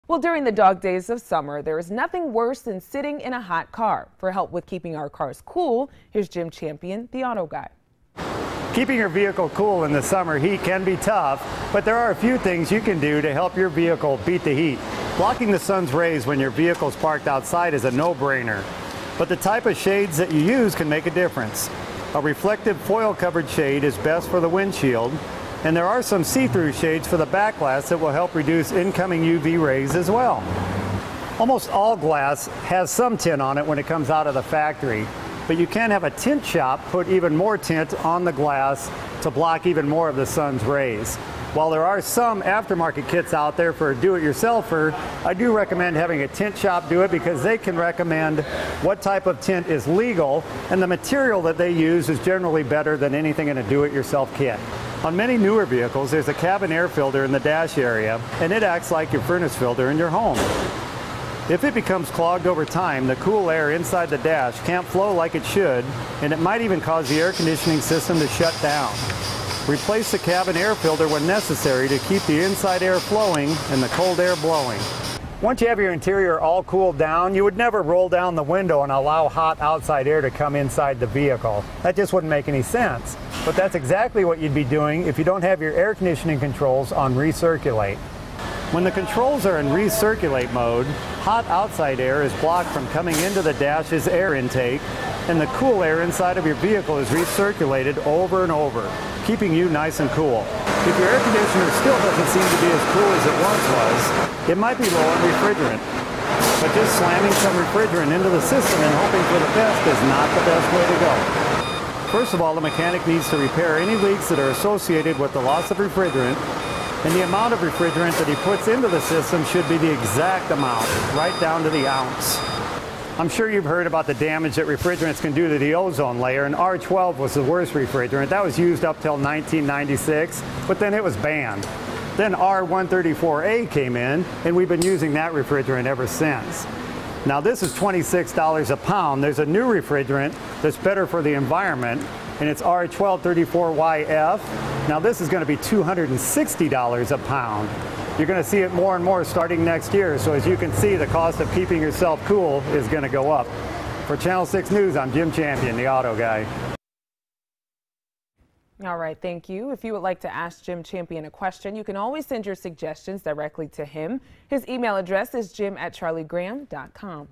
Well, during the dog days of summer, there is nothing worse than sitting in a hot car. For help with keeping our cars cool, here's Jim Champion, the auto guy. Keeping your vehicle cool in the summer heat can be tough, but there are a few things you can do to help your vehicle beat the heat. Blocking the sun's rays when your vehicle is parked outside is a no-brainer, but the type of shades that you use can make a difference. A reflective foil-covered shade is best for the windshield, and there are some see-through shades for the back glass that will help reduce incoming UV rays as well. Almost all glass has some tint on it when it comes out of the factory, but you can have a tint shop put even more tint on the glass to block even more of the sun's rays. While there are some aftermarket kits out there for a do-it-yourselfer, I do recommend having a tint shop do it because they can recommend what type of tint is legal, and the material that they use is generally better than anything in a do-it-yourself kit. On many newer vehicles, there's a cabin air filter in the dash area, and it acts like your furnace filter in your home. If it becomes clogged over time, the cool air inside the dash can't flow like it should, and it might even cause the air conditioning system to shut down. Replace the cabin air filter when necessary to keep the inside air flowing and the cold air blowing. Once you have your interior all cooled down, you would never roll down the window and allow hot outside air to come inside the vehicle. That just wouldn't make any sense. But that's exactly what you'd be doing if you don't have your air conditioning controls on recirculate. When the controls are in recirculate mode, hot outside air is blocked from coming into the dash's air intake, and the cool air inside of your vehicle is recirculated over and over, keeping you nice and cool. If your air conditioner still doesn't seem to be as cool as it once was, it might be low on refrigerant. But just slamming some refrigerant into the system and hoping for the best is not the best way to go. First of all, the mechanic needs to repair any leaks that are associated with the loss of refrigerant, and the amount of refrigerant that he puts into the system should be the exact amount, right down to the ounce. I'm sure you've heard about the damage that refrigerants can do to the ozone layer, and R12 was the worst refrigerant. That was used up till 1996, but then it was banned. Then R134A came in, and we've been using that refrigerant ever since. Now this is $26 a pound. There's a new refrigerant that's better for the environment, and it's R1234YF. Now this is going to be $260 a pound. You're going to see it more and more starting next year, so as you can see, the cost of keeping yourself cool is going to go up. For Channel 6 News, I'm Jim Champion, the auto guy. All right, thank you. If you would like to ask Jim Champion a question, you can always send your suggestions directly to him. His email address is jim@charliegraham.com.